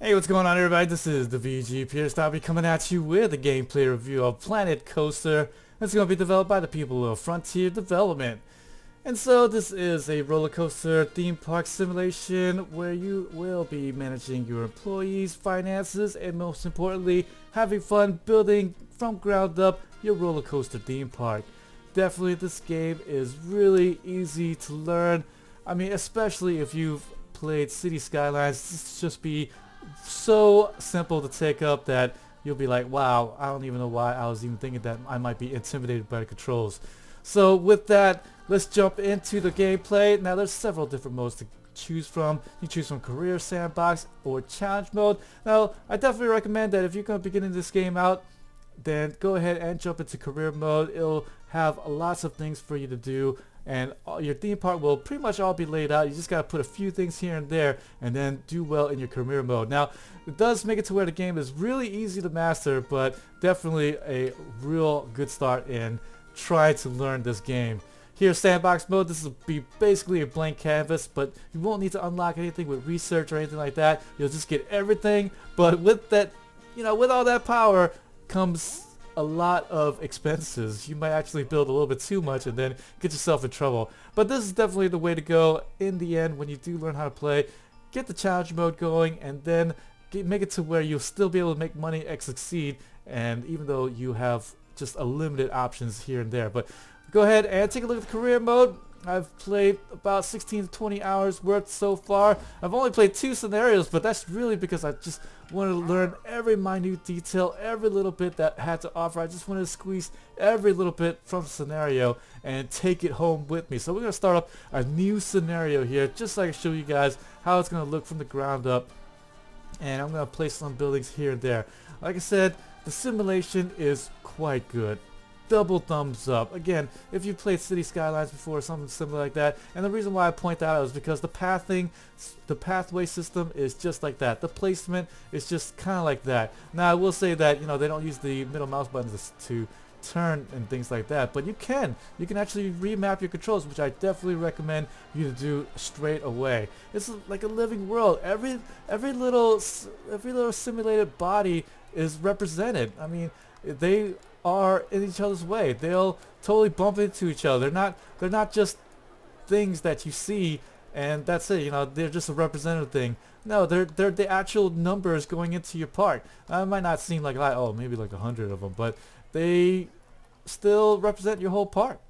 Hey, what's going on everybody? This is the VG Purist. I'll be coming at you with a gameplay review of Planet Coaster. It's going to be developed by the people of Frontier Development. And so this is a roller coaster theme park simulation where you will be managing your employees, finances, and most importantly, having fun building from ground up your roller coaster theme park. Definitely this game is really easy to learn. I mean, especially if you've played City Skylines, this just be so simple to take up that you'll be like, wow, I don't even know why I was even thinking that I might be intimidated by the controls. So with that, let's jump into the gameplay. Now there's several different modes to choose from. You choose from career, sandbox, or challenge mode. Now I definitely recommend that if you're going to be getting this game out, then go ahead and jump into career mode. It'll have lots of things for you to do, and your theme park will pretty much all be laid out. You just gotta put a few things here and there and then do well in your career mode. Now it does make it to where the game is really easy to master, but definitely a real good start in trying to learn this game. Here, sandbox mode, this will be basically a blank canvas, but you won't need to unlock anything with research or anything like that. You'll just get everything, but with that, with all that power comes a lot of expenses. You might actually build a little bit too much and then get yourself in trouble. But this is definitely the way to go in the end when you do learn how to play. Get the challenge mode going and then make it to where you'll still be able to make money and succeed, and even though you have just a limited options here and there. But go ahead and take a look at the career mode. I've played about 16 to 20 hours worth so far. I've only played 2 scenarios, but that's really because I just wanted to learn every minute detail, every little bit that had to offer. I just wanted to squeeze every little bit from the scenario and take it home with me. So we're going to start up a new scenario here, just so I can show you guys how it's going to look from the ground up. And I'm going to place some buildings here and there. Like I said, the simulation is quite good. Double thumbs up. Again, if you played City Skylines before or something similar like that, and the reason why I point that out is because the pathway system is just like that. The placement is just kind of like that. Now I will say that they don't use the middle mouse buttons to turn and things like that, but you can actually remap your controls, which I definitely recommend you to do straight away. It's like a living world. Every little simulated body is represented. I mean, they are in each other's way. They'll totally bump into each other. They're not just things that you see and that's it. They're just a representative thing. No, they're the actual numbers going into your park. It might not seem like maybe like 100 of them, but they still represent your whole park.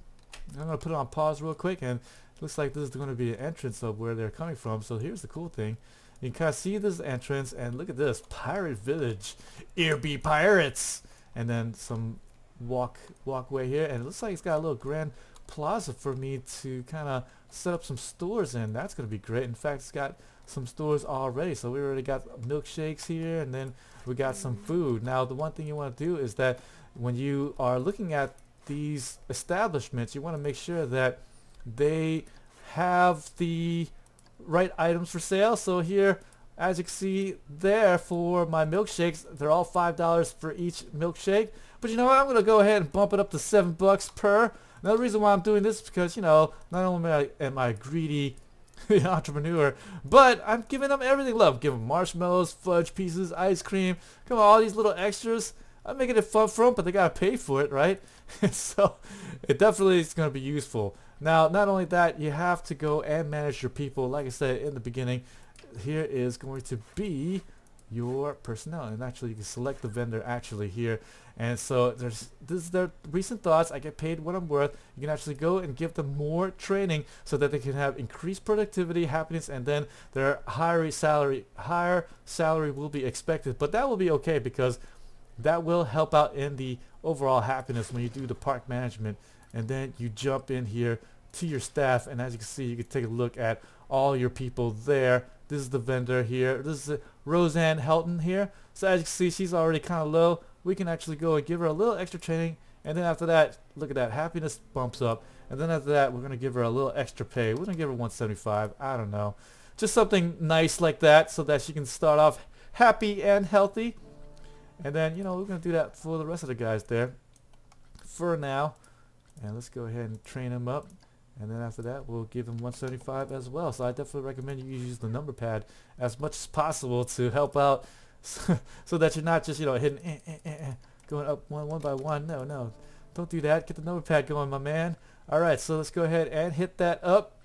I'm gonna put it on pause real quick, and it looks like this is going to be an entrance of where they're coming from. So here's the cool thing. You can kind of see this entrance, and look at this pirate village. Here be pirates. And then some walkway here, and it looks like it's got a little grand plaza for me to kind of set up some stores in. That's going to be great. In fact, it's got some stores already, so we already got milkshakes here, and then we got some food. Now the one thing you want to do is that when you are looking at these establishments, you want to make sure that they have the right items for sale. So here, as you can see there, for my milkshakes, they're all $5 for each milkshake. But you know what? I'm going to go ahead and bump it up to $7 per. Now the reason why I'm doing this is because, not only am I a greedy entrepreneur, but I'm giving them everything love. Give them marshmallows, fudge pieces, ice cream. Come on, all these little extras. I'm making it fun for them, but they got to pay for it, right? So it definitely is going to be useful. Now, not only that, you have to go and manage your people. Like I said in the beginning, here is going to be your personnel, and actually you can select the vendor actually here. And so this is their recent thoughts. I get paid what I'm worth. You can actually go and give them more training so that they can have increased productivity, happiness, and then their higher salary will be expected. But that will be okay, because that will help out in the overall happiness when you do the park management. And then you jump in here to your staff, and as you can see, you can take a look at all your people there. This is the vendor here. This is Roseanne Helton here. So as you can see, she's already kind of low. We can actually go and give her a little extra training, and then after that, look at that, happiness bumps up. And then after that, we're going to give her a little extra pay. We're going to give her 175. I don't know. Just something nice like that so that she can start off happy and healthy. And then, we're going to do that for the rest of the guys there for now. And let's go ahead and train them up. And then after that, we'll give him 175 as well. So I definitely recommend you use the number pad as much as possible to help out so that you're not just, you know, hitting going up one by one. No, no. Don't do that. Get the number pad going, my man. All right, so let's go ahead and hit that up.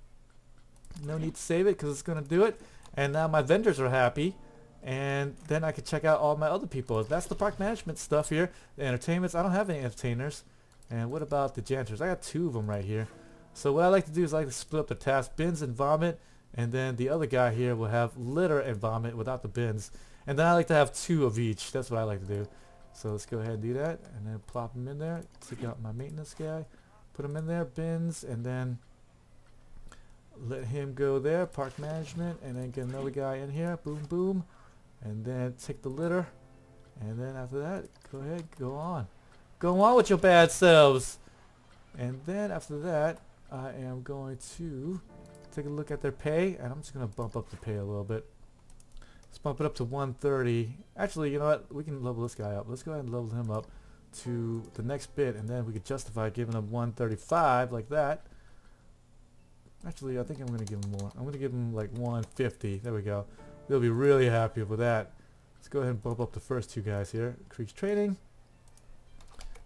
No need to save it because it's going to do it. And now my vendors are happy. And then I can check out all my other people. That's the park management stuff here. The entertainments. I don't have any entertainers. And what about the janitors? I got 2 of them right here. So what I like to do is I like to split up the tasks, bins and vomit, and then the other guy here will have litter and vomit without the bins. And then I like to have 2 of each. That's what I like to do. So let's go ahead and do that, and then plop them in there. Take out my maintenance guy, put him in there, bins, and then let him go there, park management, and then get another guy in here, boom, boom, and then take the litter, and then after that, go ahead, go on. Go on with your bad selves. And then after that, I am going to take a look at their pay, and I'm just going to bump up the pay a little bit. Let's bump it up to 130. Actually, you know what? We can level this guy up. Let's go ahead and level him up to the next bit, and then we could justify giving him 135 like that. Actually, I think I'm going to give him more. I'm going to give him like 150. There we go. They'll be really happy with that. Let's go ahead and bump up the first 2 guys here. Increase training.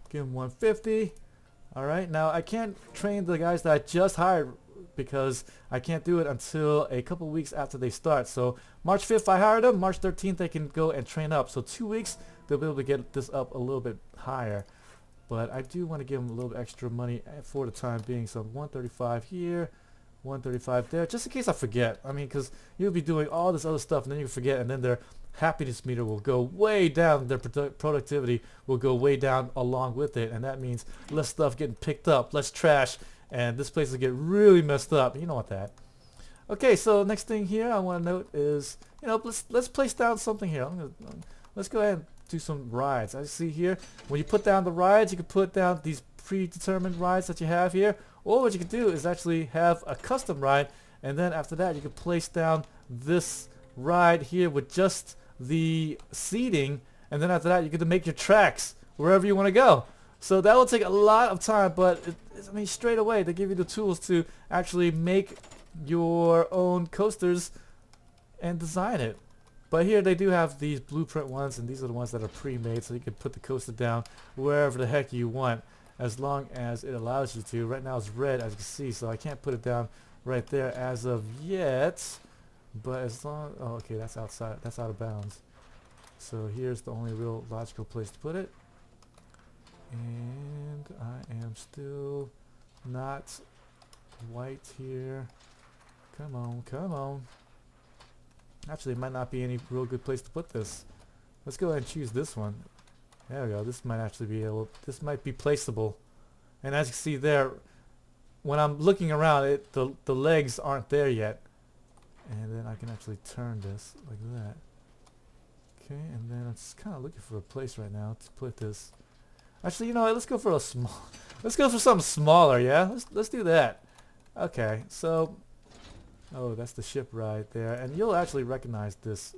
Give him 150. Alright, now I can't train the guys that I just hired because I can't do it until a couple weeks after they start. So March 5th I hired them, March 13th they can go and train up. So 2 weeks they'll be able to get this up a little bit higher. But I do want to give them a little bit extra money for the time being. So 135 here, 135 there, just in case I forget. I mean, because you'll be doing all this other stuff and then you forget, and then their happiness meter will go way down, their productivity will go way down along with it, and that means less stuff getting picked up, less trash, and this place will get really messed up. You know what that. Okay, so next thing here I want to note is, you know, let's place down something here. Let's go ahead and do some rides. I see here, when you put down the rides, you can put down these predetermined rides that you have here, or what you can do is actually have a custom ride, and then after that you can place down this ride here with just the seating, and then after that you get to make your tracks wherever you want to go. So that will take a lot of time, but I mean, straight away they give you the tools to actually make your own coasters and design it. But here they do have these blueprint ones, and these are the ones that are pre-made, so you can put the coaster down wherever the heck you want as long as it allows you to. Right now it's red, as you can see, so I can't put it down right there as of yet. But as long, oh okay, that's outside, that's out of bounds. So here's the only real logical place to put it. And I am still not white here. Come on, come on. Actually, it might not be any real good place to put this. Let's go ahead and choose this one. There we go. This might actually be able, this might be placeable. And as you see there, when I'm looking around, the legs aren't there yet. And then I can actually turn this like that. Okay, and then I'm just kind of looking for a place right now to put this. Actually, you know what? Let's go for a small. Let's go for something smaller. Yeah, let's do that. Okay, so oh, that's the ship right there, and you'll actually recognize this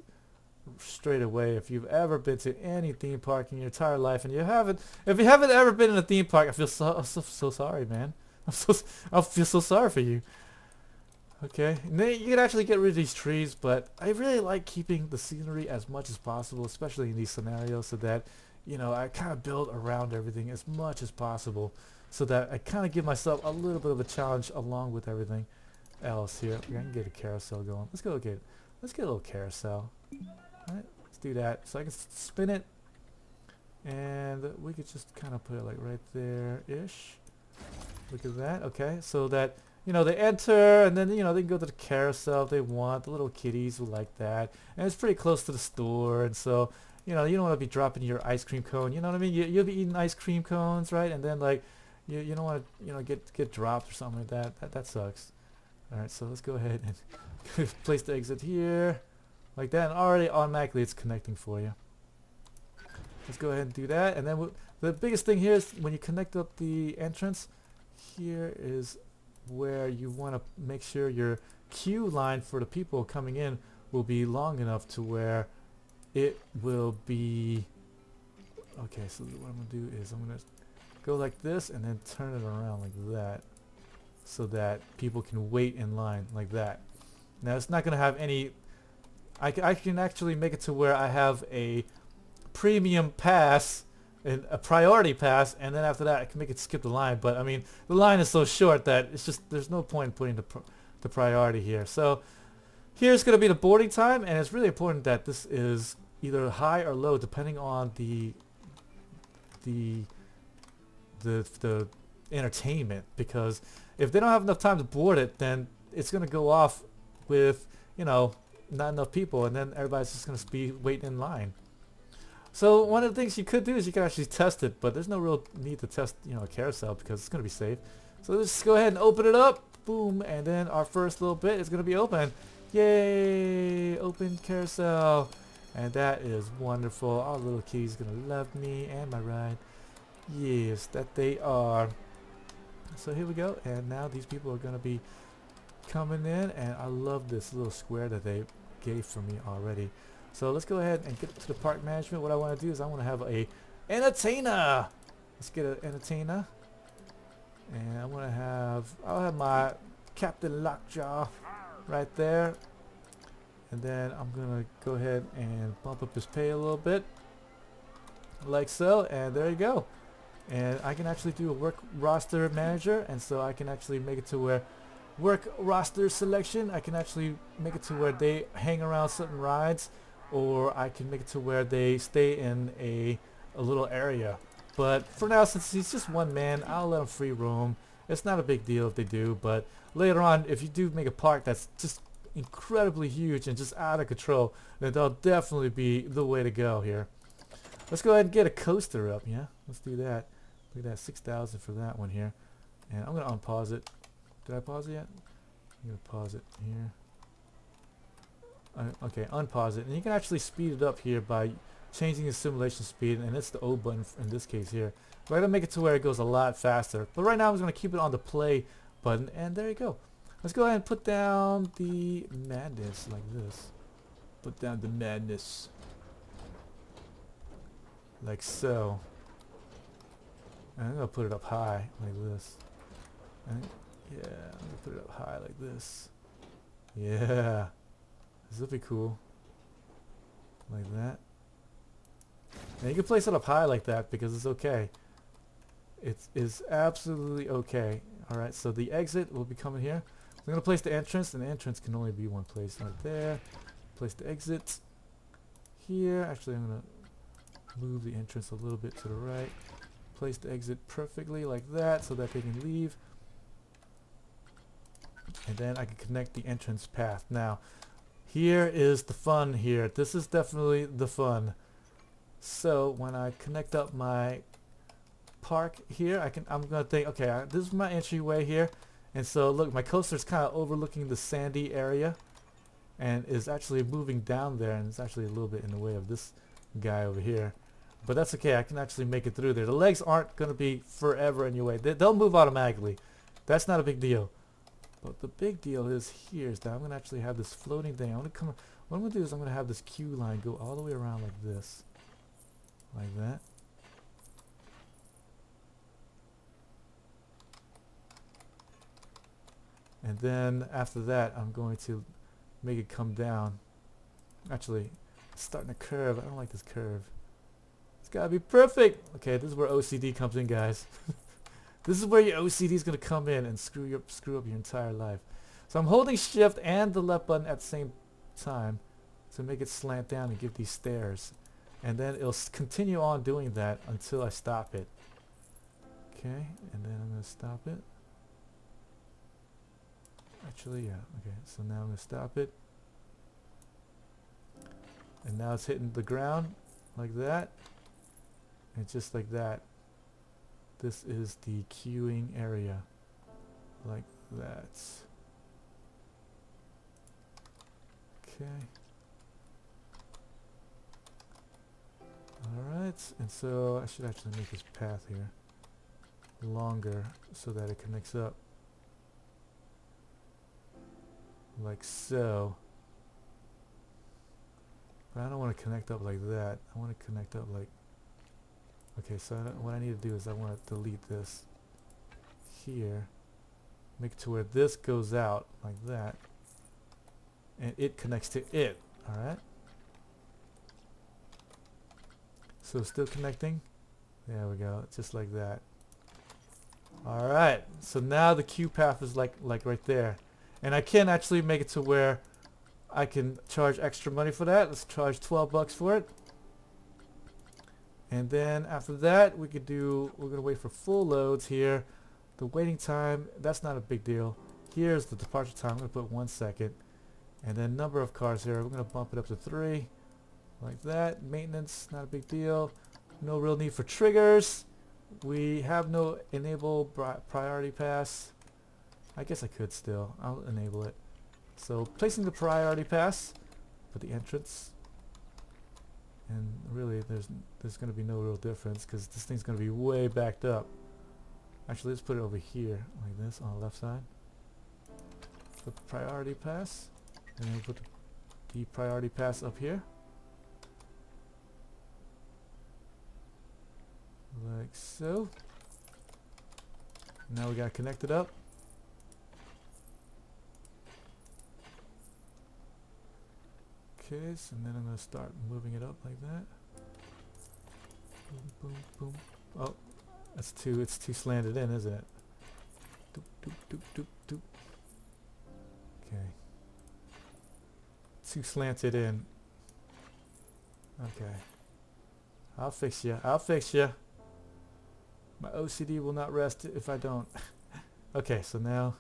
straight away if you've ever been to any theme park in your entire life, and you haven't. If you haven't ever been in a theme park, I feel so sorry, man. I feel so sorry for you. Okay, and then you can actually get rid of these trees, but I really like keeping the scenery as much as possible, especially in these scenarios, so that, you know, I kind of build around everything as much as possible, so that I kind of give myself a little bit of a challenge along with everything else here. I can get a carousel going. Let's get a little carousel. All right, let's do that. So I can spin it, and we could just kind of put it like right there-ish. Look at that. Okay, so that, you know, they enter, and then, you know, they can go to the carousel if they want. The little kitties will like that, and it's pretty close to the store, and so, you know, you don't want to be dropping your ice cream cone. You know what I mean? You'll be eating ice cream cones, right? And then, like, you don't want to, you know, get dropped or something like that. That sucks. All right, so let's go ahead and place the exit here, like that, and already automatically it's connecting for you. Let's go ahead and do that, and then the biggest thing here is when you connect up the entrance, here is where you want to make sure your queue line for the people coming in will be long enough to where it will be okay. So what I'm gonna do is I'm gonna go like this and then turn it around like that. so that people can wait in line like that. Now it's not going to have any, I can actually make it to where I have a premium pass and a priority pass, and then after that I can make it skip the line. But I mean, the line is so short that it's just, there's no point in putting the priority here. So here's going to be the boarding time, and it's really important that this is either high or low depending on the entertainment, because if they don't have enough time to board it, then it's going to go off with, you know, not enough people, and then everybody's just going to be waiting in line. So one of the things you could do is you can actually test it, but there's no real need to test, you know, a carousel because it's going to be safe. So let's go ahead and open it up. Boom, and then our first little bit is going to be open. Yay! Open carousel. And that is wonderful. Our little kitty's going to love me and my ride. Yes, that they are. So here we go, and now these people are going to be coming in, and I love this little square that they gave for me already. So let's go ahead and get to the park management. What I want to do is I want to have a entertainer. Let's get an entertainer, and I want to have, I'll have my Captain Lockjaw right there, and then I'm gonna go ahead and bump up his pay a little bit like so, and there you go. And I can actually do a work roster manager, and so I can actually make it to where work roster selection, I can actually make it to where they hang around certain rides, or I can make it to where they stay in a little area. But for now, since he's just one man, I'll let him free roam. It's not a big deal if they do, but later on, if you do make a park that's just incredibly huge and just out of control, then that'll definitely be the way to go here. Let's go ahead and get a coaster up, yeah? Let's do that. Look at that, 6,000 for that one here. And I'm going to unpause it. Did I pause it yet? I'm going to pause it here. Okay, unpause it. And you can actually speed it up here by changing the simulation speed, and it's the O button in this case here. We're going to make it to where it goes a lot faster. But right now I'm just going to keep it on the play button, and there you go. Let's go ahead and put down the madness like this. Put down the madness. Like so. And I'm going to put it up high like this. And yeah, I'm going to put it up high like this. Yeah. This will be cool. Like that. And you can place it up high like that because it's okay. It is absolutely okay. Alright, so the exit will be coming here. I'm going to place the entrance, and the entrance can only be one place right there. Place the exit here. Actually, I'm going to move the entrance a little bit to the right. Place the exit perfectly like that so that they can leave. And then I can connect the entrance path. Now, here is the fun here. This is definitely the fun. So when I connect up my park here, I'm going to think, okay, this is my entryway here. And so look, my coaster is kind of overlooking the sandy area and is actually moving down there, and it's actually a little bit in the way of this guy over here. But that's okay, I can actually make it through there. The legs aren't going to be forever in your way. They'll move automatically. That's not a big deal. But the big deal is here is that I'm going to actually have this floating thing. What I'm going to do is I'm going to have this queue line go all the way around like this. Like that. And then after that, I'm going to make it come down. Actually, it's starting to curve. I don't like this curve. It's gotta be perfect. Okay, this is where OCD comes in, guys. This is where your OCD is gonna come in and screw up your entire life. So I'm holding shift and the left button at the same time to make it slant down and give these stairs. And then it'll continue on doing that until I stop it. Okay, and then I'm gonna stop it. Actually, yeah. Okay, so now I'm gonna stop it. And now it's hitting the ground like that. And just like that. This is the queuing area. Like that. Okay. Alright, and so I should actually make this path here longer so that it connects up. Like so. But I don't want to connect up like that. I want to connect up like... Okay, so what I need to do is I want to delete this here. make it to where this goes out like that, and it connects to it. All right. So still connecting. There we go, just like that. All right. So now the queue path is like right there, and I can actually make it to where I can charge extra money for that. Let's charge 12 bucks for it. And then after that, we're gonna wait for full loads here. The waiting time, that's not a big deal. Here's the departure time. I'm gonna put 1 second. And then number of cars here, we're gonna bump it up to 3. Like that. Maintenance, not a big deal. No real need for triggers. We have no enable priority pass. I guess I could still. I'll enable it. So placing the priority pass for the entrance. And really there's going to be no real difference because this thing's going to be way backed up. Actually, let's put it over here like this on the left side. Put the priority pass, and then put the priority pass up here. Like so. Now we got to connect it up. Okay, so then I'm going to start moving it up like that. Boom, boom, boom. Oh, it's too slanted in, isn't it? Doop, doop, doop, doop, doop. Okay. Too slanted in. Okay. I'll fix you. I'll fix you. My OCD will not rest if I don't. Okay, so now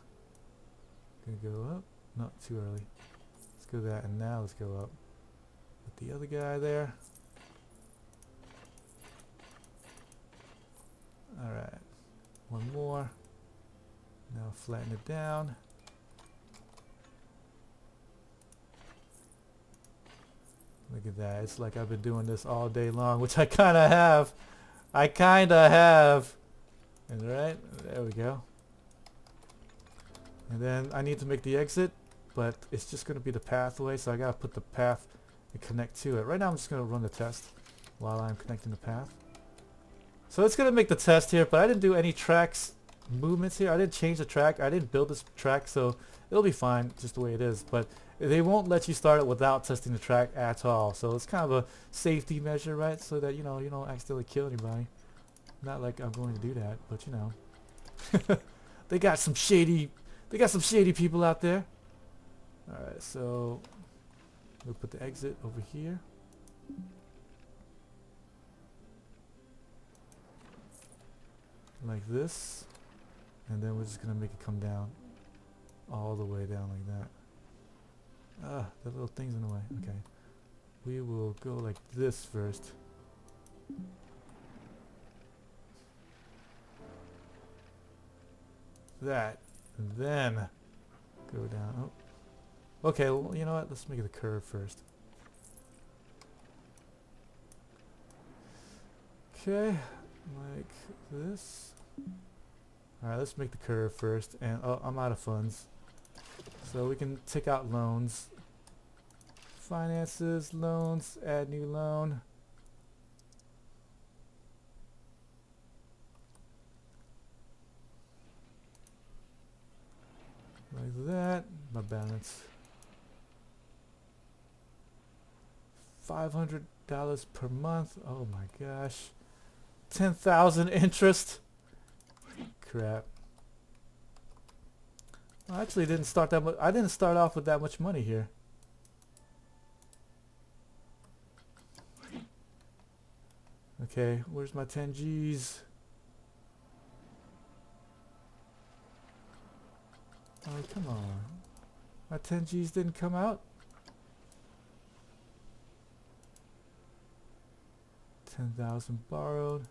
gonna go up. Not too early. Let's go that, and now let's go up with the other guy there. Alright, one more. Now flatten it down. Look at that, it's like I've been doing this all day long, which I kinda have. And right, there we go. And then I need to make the exit, but it's just going to be the pathway, so I gotta put the path and connect to it. Right now I'm just going to run the test while I'm connecting the path. So it's going to make the test here, but I didn't do any tracks movements here. I didn't change the track. I didn't build this track, so it'll be fine just the way it is. But they won't let you start it without testing the track at all. So it's kind of a safety measure, right? So that you don't accidentally kill anybody. Not like I'm going to do that, but you know. They got some shady people out there. Alright, so we'll put the exit over here. Like this. And then we're just gonna make it come down. All the way down like that. Ah, that little thing's in the way. Okay. We will go like this first. That. And then go down. Oh. Okay, well, you know what? Let's make it a curve first. Okay, like this. Alright, let's make the curve first. And oh, I'm out of funds. So we can take out loans. Finances, loans, add new loan. Like that. My balance. $500 per month. Oh my gosh. 10,000 interest. Crap. I actually didn't start that much. I didn't start off with that much money here. Okay, where's my 10 G's? Oh, come on. My 10 G's didn't come out? 10,000 borrowed.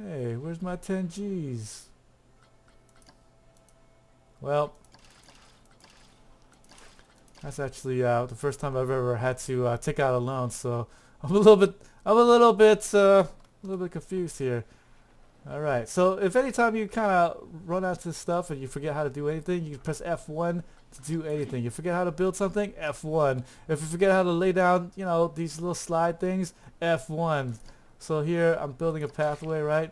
Hey, where's my 10 G's? Well, that's actually the first time I've ever had to take out a loan, so I'm a little bit confused here. All right, so if anytime you kind of run out of stuff and you forget how to do anything, you can press F1 to do anything. You forget how to build something, F1. If you forget how to lay down, these little slide things, F1. So here I'm building a pathway, right?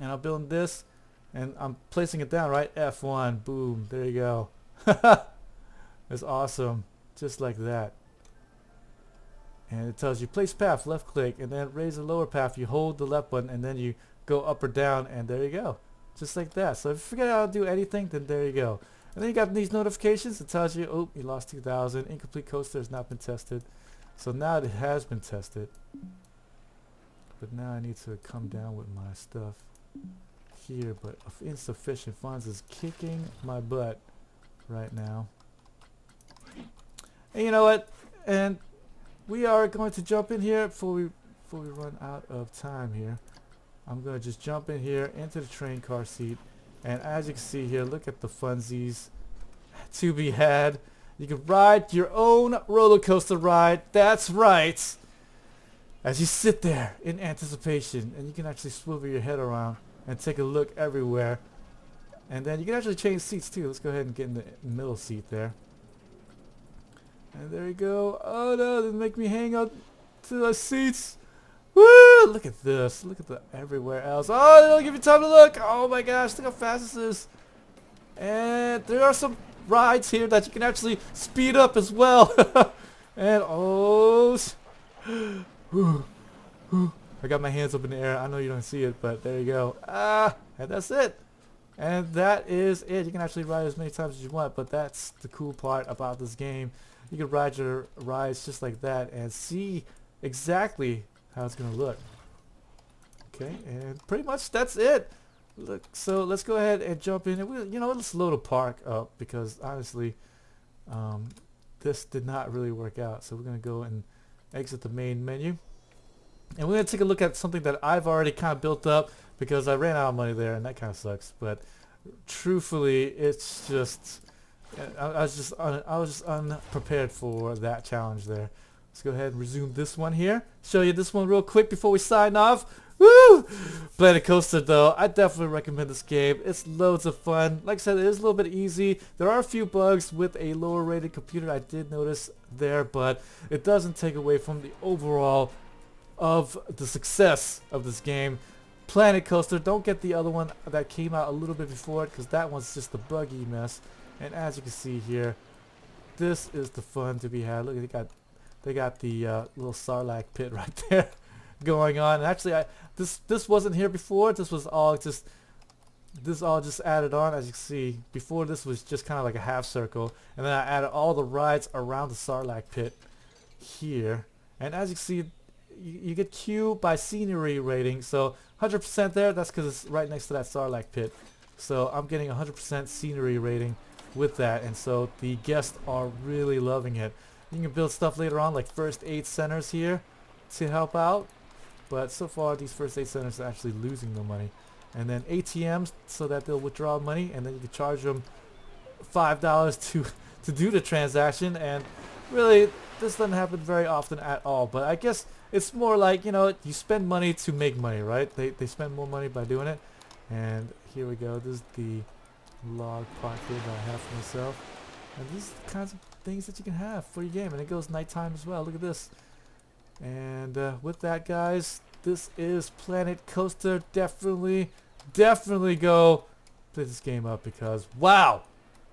And I'm building this, and I'm placing it down, right? F1, boom, there you go. It's awesome, just like that. And it tells you place path, left click, and then raise the lower path. You hold the left button, and then you go up or down, and there you go, just like that. So if you forget how to do anything, then there you go. And then you got these notifications. It tells you, oh, you lost 2,000. Incomplete coaster has not been tested. So now it has been tested. But now I need to come down with my stuff here. But insufficient funds is kicking my butt right now. And you know what? And we are going to jump in here before we run out of time here. I'm going to just jump in here into the train car seat. And as you can see here, look at the funsies to be had. You can ride your own roller coaster ride. That's right. As you sit there in anticipation, and you can actually swivel your head around and take a look everywhere. And then you can actually change seats too. Let's go ahead and get in the middle seat there. And there you go. Oh no, they make me hang out to the seats. Woo! Look at this. Look at the everywhere else. Oh, they don't give you time to look. Oh my gosh, look how fast this is. And there are some rides here that you can actually speed up as well. And oh, I got my hands up in the air. I know you don't see it, but there you go. And that's it. And that is it. You can actually ride as many times as you want, but that's the cool part about this game. You can ride your rides just like that and see exactly how it's gonna look. Okay, and pretty much that's it. Look, so let's go ahead and jump in, and you know, let's load a park up because honestly, this did not really work out. So we're gonna go and exit the main menu, and we're gonna take a look at something that I've already kind of built up because I ran out of money there, and that kind of sucks. But truthfully, it's just I was just unprepared for that challenge there. Let's go ahead and resume this one here. Show you this one real quick before we sign off. Woo! Planet Coaster though, I definitely recommend this game. It's loads of fun. Like I said, it is a little bit easy. There are a few bugs with a lower rated computer I did notice there, but it doesn't take away from the overall of the success of this game. Planet Coaster, don't get the other one that came out a little bit before it because that one's just a buggy mess. And as you can see here, this is the fun to be had. Look, they got the little Sarlacc Pit right there going on. And actually, this wasn't here before. This all just added on. As you can see, before this was just kind of like a half circle, and then I added all the rides around the Sarlacc Pit here. And as you can see, you get Q by scenery rating. So 100% there. That's because it's right next to that Sarlacc Pit. So I'm getting 100% scenery rating with that, and so the guests are really loving it. You can build stuff later on like first aid centers here to help out, but so far these first aid centers are actually losing their money. And then ATMs so that they'll withdraw money, and then you can charge them $5 to do the transaction. And really, this doesn't happen very often at all, but I guess it's more like, you know, you spend money to make money, right? They spend more money by doing it. And here we go. This is the log park here that I have for myself, and these are the kinds of things that you can have for your game, and it goes nighttime as well. Look at this. And with that, guys, this is Planet Coaster. Definitely go play this game up because wow,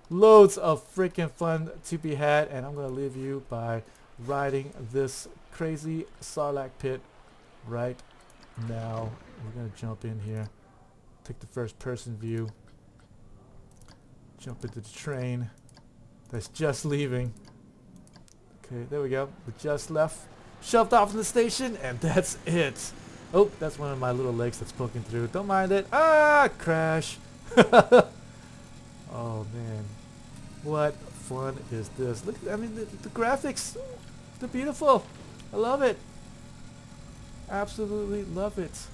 loads of freaking fun to be had. And I'm gonna leave you by riding this crazy Sarlacc Pit right now. We're gonna jump in here, take the first person view, jump into the train that's just leaving. Okay, there we go. We just left, shoved off in the station, and that's it. Oh, that's one of my little legs that's poking through. Don't mind it. Ah, crash. Oh man, what fun is this? Look, I mean, the graphics, they're beautiful. I love it. Absolutely love it.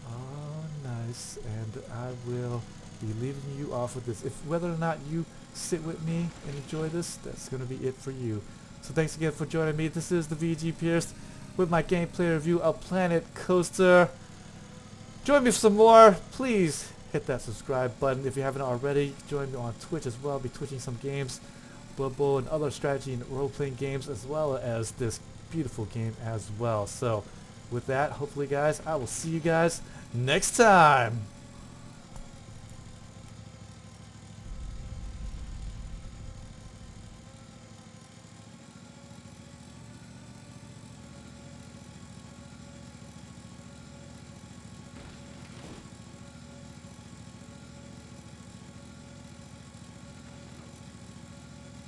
Oh, nice. And I will be leaving you off with this. If whether or not you sit with me and enjoy this, that's going to be it for you. So thanks again for joining me. This is the VG Purist with my gameplay review of Planet Coaster. Join me for some more. Please hit that subscribe button if you haven't already. Join me on Twitch as well. I'll be twitching some games, Blood Bowl and other strategy and role-playing games, as well as this beautiful game as well. So with that, hopefully guys, I will see you guys next time.